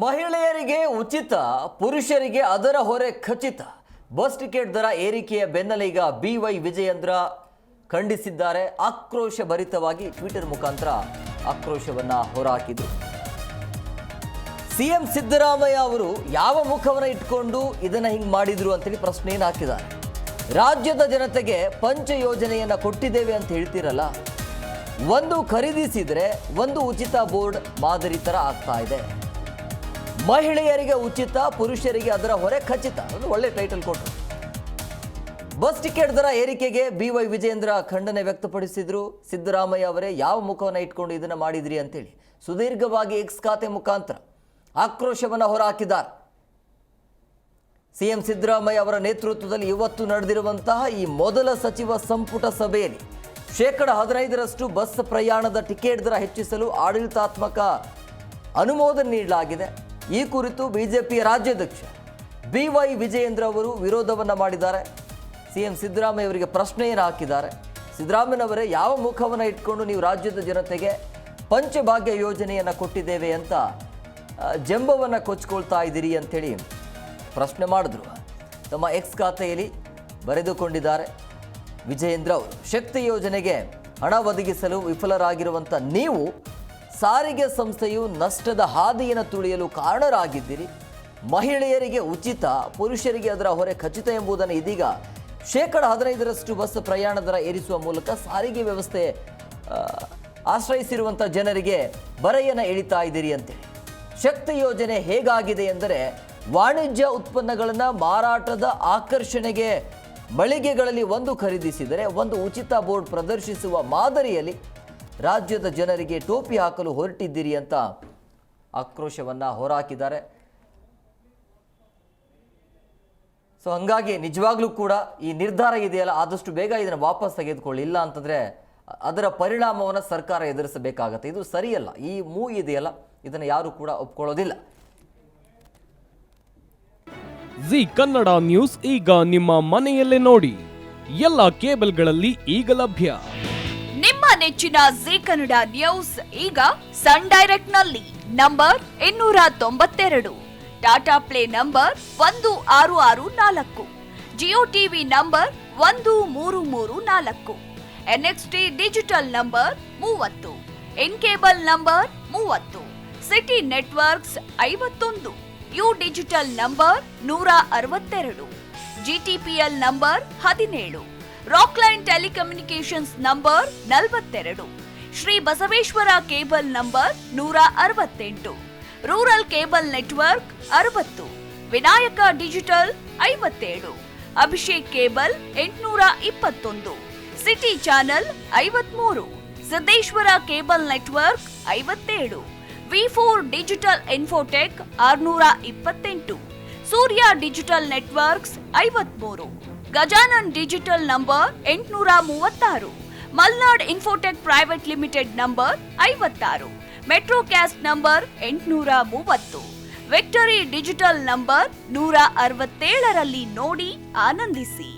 ಮಹಿಳೆಯರಿಗೆ ಉಚಿತ, ಪುರುಷರಿಗೆ ಅದರ ಹೊರೆ ಖಚಿತ. ಬಸ್ ಟಿಕೆಟ್ ದರ ಏರಿಕೆಯ ಬೆನ್ನಲ್ಲೇ ಈಗ BY ವಿಜಯೇಂದ್ರ ಖಂಡಿಸಿದ್ದಾರೆ. ಆಕ್ರೋಶ ಭರಿತವಾಗಿ ಟ್ವಿಟರ್ ಮುಖಾಂತರ ಆಕ್ರೋಶವನ್ನ ಹೊರಹಾಕಿದರು. ಸಿಎಂ ಸಿದ್ದರಾಮಯ್ಯ ಅವರು ಯಾವ ಮುಖವನ್ನ ಇಟ್ಕೊಂಡು ಇದನ್ನ ಹಿಂಗ್ ಮಾಡಿದ್ರು ಅಂತೇಳಿ ಪ್ರಶ್ನೆಯನ್ನು ಹಾಕಿದ್ದಾರೆ. ರಾಜ್ಯದ ಜನತೆಗೆ ಪಂಚ ಯೋಜನೆಯನ್ನ ಕೊಟ್ಟಿದ್ದೇವೆ ಅಂತ ಹೇಳ್ತಿರಲ್ಲ, ಒಂದು ಖರೀದಿಸಿದ್ರೆ ಒಂದು ಉಚಿತ ಬೋರ್ಡ್ ಮಾದರಿ ತರ ಆಗ್ತಾ ಇದೆ. ಮಹಿಳೆಯರಿಗೆ ಉಚಿತ, ಪುರುಷರಿಗೆ ಅದರ ಹೊರೆ ಖಚಿತ. ಒಂದು ಒಳ್ಳೆ ಟೈಟಲ್ ಕೊಟ್ಟರು. ಬಸ್ ಟಿಕೆಟ್ ದರ ಏರಿಕೆಗೆ BY ವಿಜಯೇಂದ್ರ ಖಂಡನೆ ವ್ಯಕ್ತಪಡಿಸಿದ್ರು. ಸಿದ್ದರಾಮಯ್ಯ ಅವರೇ ಯಾವ ಮುಖವನ್ನು ಇಟ್ಕೊಂಡು ಇದನ್ನ ಮಾಡಿದ್ರಿ ಅಂತೇಳಿ ಸುದೀರ್ಘವಾಗಿ ಎಕ್ಸ್ ಖಾತೆ ಮುಖಾಂತರ ಆಕ್ರೋಶವನ್ನು ಹೊರಹಾಕಿದ್ದಾರೆ. ಸಿಎಂ ಸಿದ್ದರಾಮಯ್ಯ ಅವರ ನೇತೃತ್ವದಲ್ಲಿ ಇವತ್ತು ನಡೆದಿರುವಂತಹ ಈ ಮೊದಲ ಸಚಿವ ಸಂಪುಟ ಸಭೆಯಲ್ಲಿ 15% ಬಸ್ ಪ್ರಯಾಣದ ಟಿಕೆಟ್ ದರ ಹೆಚ್ಚಿಸಲು ಆಡಳಿತಾತ್ಮಕ ಅನುಮೋದನೆ ನೀಡಲಾಗಿದೆ. ಈ ಕುರಿತು ಬಿಜೆಪಿಯ ರಾಜ್ಯಾಧ್ಯಕ್ಷ BY ವಿಜಯೇಂದ್ರ ಅವರು ವಿರೋಧವನ್ನು ಮಾಡಿದ್ದಾರೆ. ಸಿಎಂ ಸಿದ್ದರಾಮಯ್ಯ ಅವರಿಗೆ ಪ್ರಶ್ನೆಯನ್ನು ಹಾಕಿದ್ದಾರೆ. ಸಿದ್ದರಾಮಯ್ಯನವರೇ ಯಾವ ಮುಖವನ್ನು ಇಟ್ಕೊಂಡು ನೀವು ರಾಜ್ಯದ ಜನತೆಗೆ ಪಂಚಭಾಗ್ಯ ಯೋಜನೆಯನ್ನು ಕೊಟ್ಟಿದ್ದೇವೆ ಅಂತ ಜಂಬವನ್ನು ಕೊಚ್ಕೊಳ್ತಾ ಇದ್ದೀರಿ ಅಂಥೇಳಿ ಪ್ರಶ್ನೆ ಮಾಡಿದ್ರು. ತಮ್ಮ ಎಕ್ಸ್ ಖಾತೆಯಲ್ಲಿ ಬರೆದುಕೊಂಡಿದ್ದಾರೆ ವಿಜಯೇಂದ್ರ ಅವರು. ಶಕ್ತಿ ಯೋಜನೆಗೆ ಹಣ ಒದಗಿಸಲು ವಿಫಲರಾಗಿರುವಂಥ ನೀವು ಸಾರಿಗೆ ಸಂಸ್ಥೆಯು ನಷ್ಟದ ಹಾದಿಯನ್ನು ತುಳಿಯಲು ಕಾರಣರಾಗಿದ್ದೀರಿ. ಮಹಿಳೆಯರಿಗೆ ಉಚಿತ, ಪುರುಷರಿಗೆ ಅದರ ಹೊರೆ ಖಚಿತ ಎಂಬುದನ್ನು ಇದೀಗ 15% ಬಸ್ ಪ್ರಯಾಣ ದರ ಏರಿಸುವ ಮೂಲಕ ಸಾರಿಗೆ ವ್ಯವಸ್ಥೆ ಆಶ್ರಯಿಸಿರುವಂಥ ಜನರಿಗೆ ಬರೆಯನ್ನು ಎಳಿತಾ ಇದ್ದೀರಿ ಅಂತೇಳಿ. ಶಕ್ತಿ ಯೋಜನೆ ಹೇಗಾಗಿದೆ ಎಂದರೆ, ವಾಣಿಜ್ಯ ಉತ್ಪನ್ನಗಳನ್ನು ಮಾರಾಟದ ಆಕರ್ಷಣೆಗೆ ಮಳಿಗೆಗಳಲ್ಲಿ ಒಂದು ಖರೀದಿಸಿದರೆ ಒಂದು ಉಚಿತ ಬೋರ್ಡ್ ಪ್ರದರ್ಶಿಸುವ ಮಾದರಿಯಲ್ಲಿ ರಾಜ್ಯದ ಜನರಿಗೆ ಟೋಪಿ ಹಾಕಲು ಹೊರಟಿದ್ದೀರಿ ಅಂತ ಆಕ್ರೋಶವನ್ನು ಹೊರಹಾಕಿದ್ದಾರೆ. ಸೊ ಹಂಗಾಗಿ ನಿಜವಾಗ್ಲೂ ಕೂಡ ಈ ನಿರ್ಧಾರ ಇದೆಯಲ್ಲ, ಆದಷ್ಟು ಬೇಗ ಇದನ್ನು ವಾಪಸ್ ತೆಗೆದುಕೊಳ್ಳಿ. ಇಲ್ಲ ಅಂತಂದರೆ ಅದರ ಪರಿಣಾಮವನ್ನು ಸರ್ಕಾರ ಎದುರಿಸಬೇಕಾಗತ್ತೆ. ಇದು ಸರಿಯಲ್ಲ. ಈ ಮೂವ್ ಇದೆಯಲ್ಲ, ಇದನ್ನು ಯಾರು ಕೂಡ ಒಪ್ಕೊಳ್ಳೋದಿಲ್ಲ. ಜಿ ಕನ್ನಡ ನ್ಯೂಸ್ ಈಗ ನಿಮ್ಮ ಮನೆಯಲ್ಲೇ ನೋಡಿ. ಎಲ್ಲ ಕೇಬಲ್ಗಳಲ್ಲಿ ಈಗ ಲಭ್ಯ. ನಿಮ್ಮ ನೆಚ್ಚಿನ ಜಿ ಕನ್ನಡ ನ್ಯೂಸ್ ಈಗ ಸನ್ ಡೈರೆಕ್ಟ್ ನಲ್ಲಿ number 292, Tata play number 1664, Jio TV number 1334, NXT digital number 30, in cable number 30, city networks 51, U digital number 162, GTPL number 17, Rockline telecommunications number 42, Shri Basaveshwara cable number 168, rural cable network 60, Vinayaka digital 57, Abhishek cable 821, city channel 53, Siddeshwara cable network 57, V4 digital Infotech 628, Surya digital networks 53, Gajanan digital number 836, Malnad infotech private limited number 56, Metrocast number 830, victory digital number 167ರಲ್ಲಿ ನೋಡಿ ಆನಂದಿಸಿ.